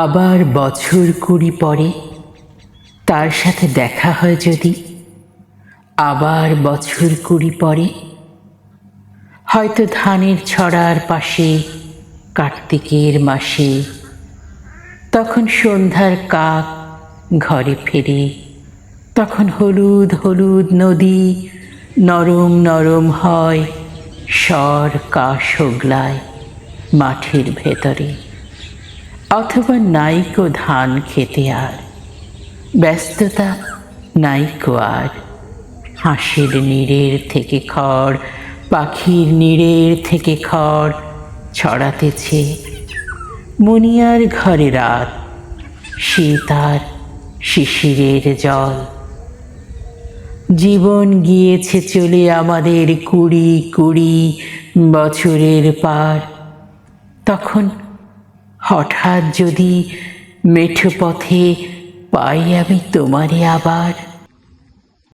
আবার বছর 20 পরে তার সাথে দেখা হয় যদি, আবার বছর 20 পরে হয়তো ধানের ছড়ার পাশে কার্তিকের মাসে, তখন সন্ধ্যার কাক ঘরে ফেরে, তখন হলুদ হলুদ নদী নরম নরম হয়, স্বর কাশ হোগলায় মাঠের ভেতরে। অথবা নাইকো ধান খেতে আর ব্যস্ততা, নাইকো আর হাঁসের নীড়ের থেকে খড়, পাখির নীড়ের থেকে খড় ছড়াতেছে। মুনিয়ার ঘরে রাত, শীত আর শিশিরের জল। জীবন গিয়েছে চলে আমাদের 20 বছরের পার। তখন হঠাৎ যদি মেঠো পথে পাই আমি তোমারে আবার,